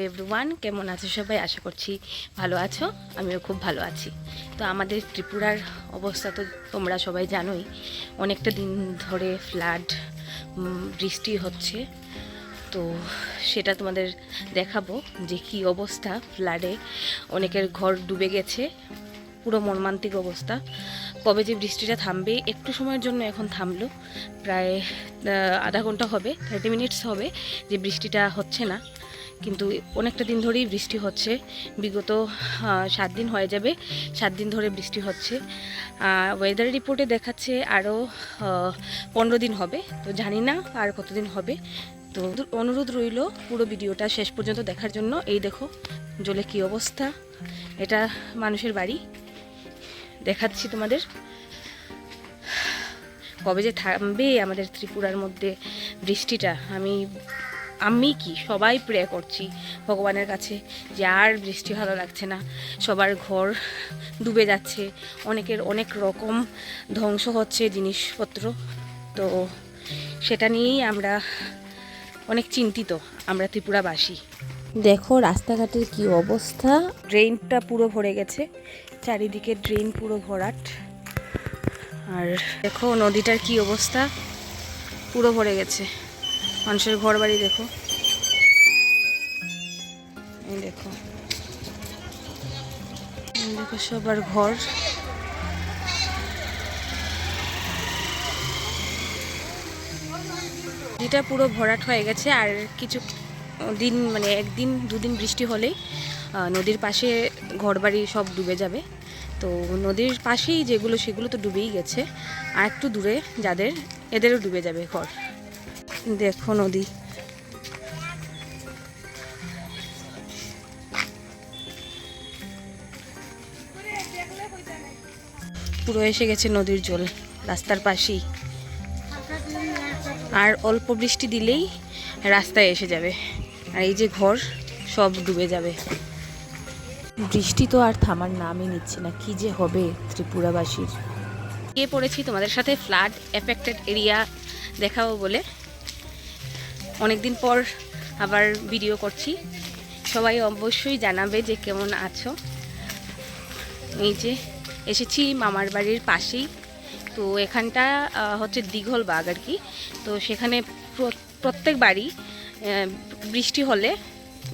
Everyone, কেমন আছো সবাই? আশা করছি ভালো আছো। আমিও খুব ভালো আছি। তো আমাদের ত্রিপুরার অবস্থা তো তোমরা সবাই জানোই, অনেকটা দিন ধরে ফ্লাড বৃষ্টি হচ্ছে। তো সেটা তোমাদের দেখাবো যে কি অবস্থা। ফ্লাডে অনেকের ঘর ডুবে গেছে, পুরো মর্মান্তিক অবস্থা। কবে যে বৃষ্টিটা থামবে, একটু সময়ের জন্য এখন থামলো, প্রায় আধা ঘন্টা হবে, 30 মিনিটস হবে যে বৃষ্টিটা হচ্ছে না, কিন্তু অনেকটা দিন ধরেই বৃষ্টি হচ্ছে। বিগত 7 দিন হয়ে যাবে, 7 দিন ধরে বৃষ্টি হচ্ছে। ওয়েদার রিপোর্টে দেখাচ্ছে আরও 15 দিন হবে, তো জানি না আর কতদিন হবে। তো অনুরোধ রইল পুরো ভিডিওটা শেষ পর্যন্ত দেখার জন্য। এই দেখো জলে কি অবস্থা, এটা মানুষের বাড়ি, দেখাচ্ছি তোমাদের। কবে যে থামবে আমাদের ত্রিপুরার মধ্যে বৃষ্টিটা, আমি কি সবাই প্রে করছি ভগবানের কাছে যে আর বৃষ্টি ভালো লাগছে না। সবার ঘর ডুবে যাচ্ছে, অনেকের অনেক রকম ধ্বংস হচ্ছে জিনিসপত্র। তো সেটা নিয়েই আমরা অনেক চিন্তিত, আমরা ত্রিপুরাবাসী। দেখো রাস্তাঘাটের কি অবস্থা, ড্রেনটা পুরো ভরে গেছে, চারিদিকে ড্রেন পুরো ভরাট। আর দেখো নদীটার কি অবস্থা, পুরো ভরে গেছে। মানুষের ঘর বাড়ি দেখো, এই দেখো, দেখো সবার ঘর। নদীটা পুরো ভরাট হয়ে গেছে। আর কিছু দিন, মানে একদিন দুদিন বৃষ্টি হলেই নদীর পাশে ঘরবাড়ি সব ডুবে যাবে। তো নদীর পাশেই যেগুলো সেগুলো তো ডুবেই গেছে, আর একটু দূরে যাদের, এদেরও ডুবে যাবে ঘর। দেখো নদী, পুরো এসে গেছে নদীর জল রাস্তার পাশেই। আর অল্প বৃষ্টি দিলেই রাস্তায় এসে যাবে, আর এই যে ঘর সব ডুবে যাবে। বৃষ্টি তো আর থামার নামই নিচ্ছে না, কি যে হবে ত্রিপুরাবাসীর। গিয়ে পড়েছি তোমাদের সাথে ফ্লাড এফেক্টেড এরিয়া দেখাবো বলে, অনেকদিন পর আবার ভিডিও করছি। সবাই অবশ্যই জানাবে যে কেমন আছো। এই যে এসেছি মামার বাড়ির পাশেই, তো এখানটা হচ্ছে দিঘলবাগ আর কি। তো সেখানে প্রত্যেক বাড়ি বৃষ্টি হলে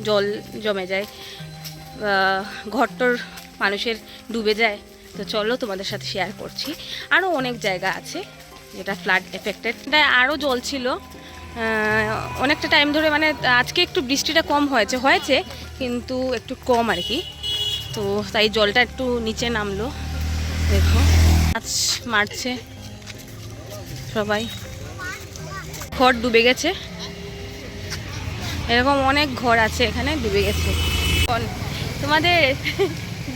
জল জমে যায়, ঘরটর মানুষের ডুবে যায়। তো চলো তোমাদের সাথে শেয়ার করছি। আরও অনেক জায়গা আছে যেটা ফ্লাড এফেক্টেড, আরও জল ছিল অনেকটা টাইম ধরে। মানে আজকে একটু বৃষ্টিটা কম হয়েছে কিন্তু একটু কম আর কি। তো তাই জলটা একটু নিচে নামলো। দেখো মাছ মারছে সবাই, ঘর ডুবে গেছে, এরকম অনেক ঘর আছে এখানে ডুবে গেছে। তোমাদের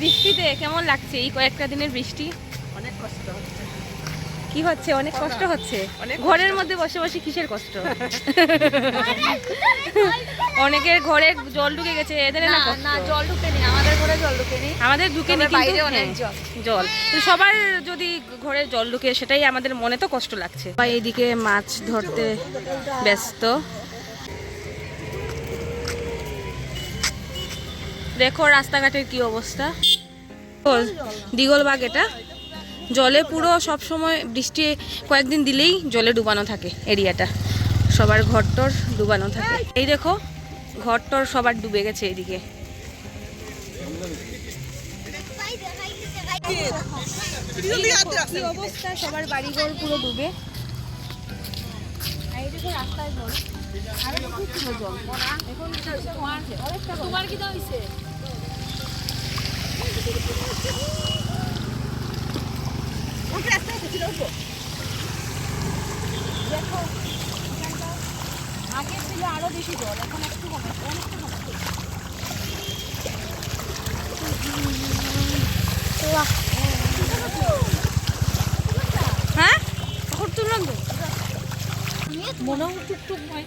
বৃষ্টিতে কেমন লাগছে এই কয়েকটা দিনের বৃষ্টি? অনেক কষ্ট হচ্ছে। কি হচ্ছে? অনেক কষ্ট হচ্ছে। ঘরের মধ্যে বসে বসে কিসের কষ্ট? অনেকের ঘরে জল ঢুকে গেছে, এদের না কষ্ট? না, জল ঢুকেনি, আমাদের ঘরে জল ঢুকেনি, আমাদের ঢুকেনি, বাইরে অনেক জল। সবার যদি ঘরে জল ঢুকে সেটাই আমাদের মনে তো কষ্ট লাগছে। বা এইদিকে মাছ ধরতে ব্যস্ত। দেখো রাস্তাঘাটের কি অবস্থা। দিঘলবাগ, এটা জলে পুরো সব সময়, বৃষ্টি কয়েকদিন দিলেই জলে ডুবানো থাকে এরিয়াটা, সবার ঘরটর ডুবানো থাকে। এই দেখো ঘরটর সবার ডুবে গেছে এদিকে। কি অবস্থা, সবার বাড়িঘর পুরো ডুবে। রাস্তায় জল, তোমার কি হয়েছে? দেখো আগে ছিল আরো বেশি জল, এখন একটু কমেছে, অনেকটা কমেছে। হ্যাঁ এখন তুললাম তো মনে হয় টুকটুক নয়।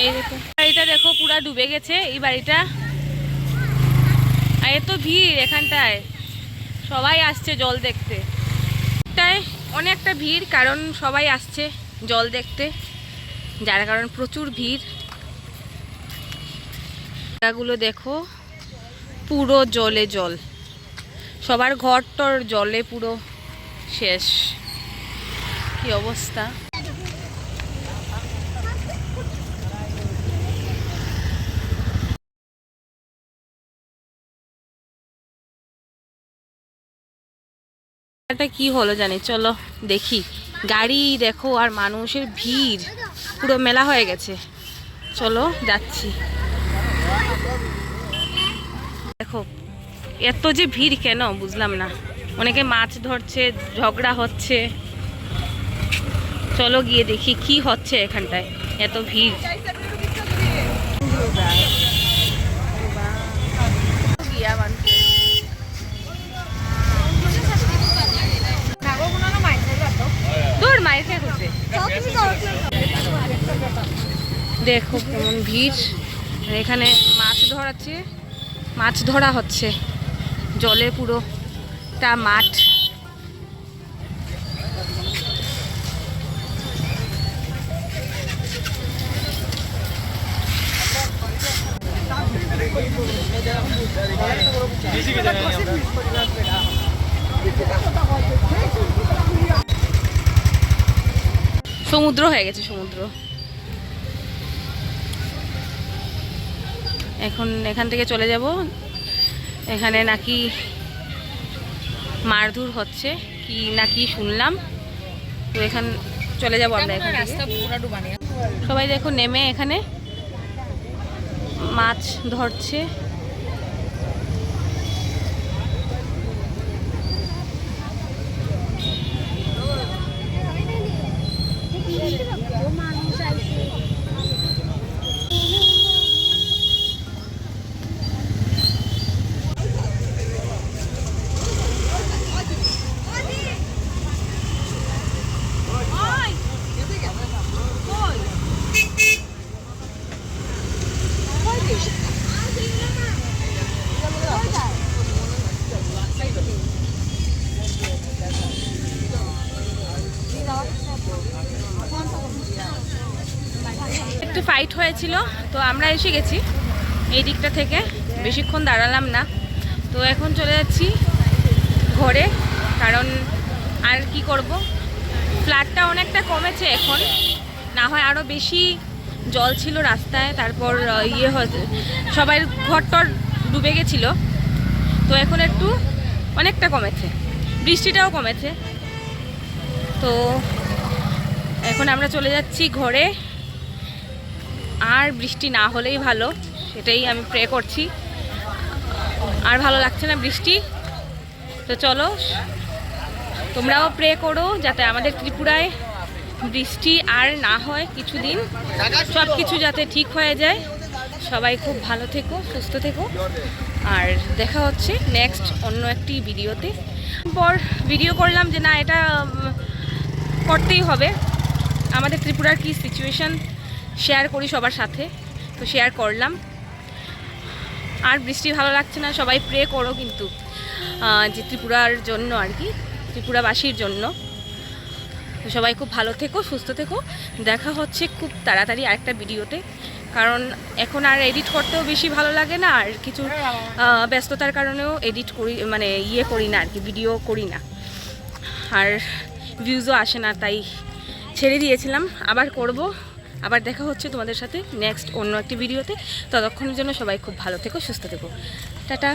এই দেখো বাড়িটা, দেখো পুরা ডুবে গেছে এই বাড়িটা। আর এত ভিড় এখানটায়, সবাই আসছে জল দেখতে। তাই অনেকটা ভিড়, কারণ সবাই আসছে জল দেখতে, যার কারণ প্রচুর ভিড়। জায়গাগুলো দেখো পুরো জলে জল, সবার ঘর টর জলে পুরো শেষ। কি অবস্থা! এটা কি হলো জানি, চলো দেখি। গাড়ি দেখো আর মানুষের ভিড়, পুরো মেলা হয়ে গেছে। চলো যাচ্ছি। দেখো এত যে ভিড় কেন বুঝলাম না, অনেকে মাছ ধরছে, ঝগড়া হচ্ছে। চলো গিয়ে দেখি কি হচ্ছে এখানটায়, এত ভিড়। দূর মায়ের খেয়ে করছে। দেখো কেমন ভিড়, এখানে মাছ ধরাচ্ছে, মাছ ধরা হচ্ছে জলে, পুরোটা মাঠ। সমুদ্র হয়ে গেছে, সমুদ্র। এখন এখান থেকে চলে যাব, এখানে নাকি মারধর হচ্ছে কি নাকি শুনলাম, তো এখান চলে যাব আমরা। এখান থেকে সবাই দেখো নেমে এখানে মাছ ধরছে। একটু ফাইট হয়েছিল, তো আমরা এসে গেছি এই দিকটা থেকে, বেশিক্ষণ দাঁড়ালাম না। তো এখন চলে যাচ্ছি ঘরে, কারণ আর কি করব, ফ্লাডটা অনেকটা কমেছে এখন, না হয় আরও বেশি জল ছিল রাস্তায়। তারপর সবাই ঘরটর ডুবে গেছিলো, তো এখন একটু অনেকটা কমেছে, বৃষ্টিটাও কমেছে। তো এখন আমরা চলে যাচ্ছি ঘরে, আর বৃষ্টি না হলেই ভালো, সেটাই আমি প্রে করছি। আর ভালো লাগছে না বৃষ্টি। তো চলো তোমরাও প্রে করো যাতে আমাদের ত্রিপুরায় বৃষ্টি আর না হয় কিছুদিন, সব কিছু যাতে ঠিক হয়ে যায়। সবাই খুব ভালো থেকো, সুস্থ থেকো, আর দেখা হচ্ছে নেক্সট অন্য একটি ভিডিওতে। পর ভিডিও করলাম যে না, এটা করতেই হবে, আমাদের ত্রিপুরার কি সিচুয়েশন শেয়ার করি সবার সাথে, তো শেয়ার করলাম। আর বৃষ্টি ভালো লাগছে না, সবাই প্রে করো কিন্তু যে ত্রিপুরার জন্য আর কি, ত্রিপুরাবাসীর জন্য। তো সবাই খুব ভালো থেকো, সুস্থ থেকো। দেখা হচ্ছে খুব তাড়াতাড়ি আরেকটা ভিডিওতে, কারণ এখন আর এডিট করতেও বেশি ভালো লাগে না, আর কিছু ব্যস্ততার কারণেও এডিট করি, মানে করি না আর কি, ভিডিও করি না, আর ভিউজও আসে না, তাই ছেড়ে দিয়েছিলাম। আবার করব, আবার দেখা হচ্ছে তোমাদের সাথে নেক্সট অন্য একটি ভিডিওতে। ততক্ষণের জন্য সবাই খুব ভালো থেকো, সুস্থ থেকো। টাটা।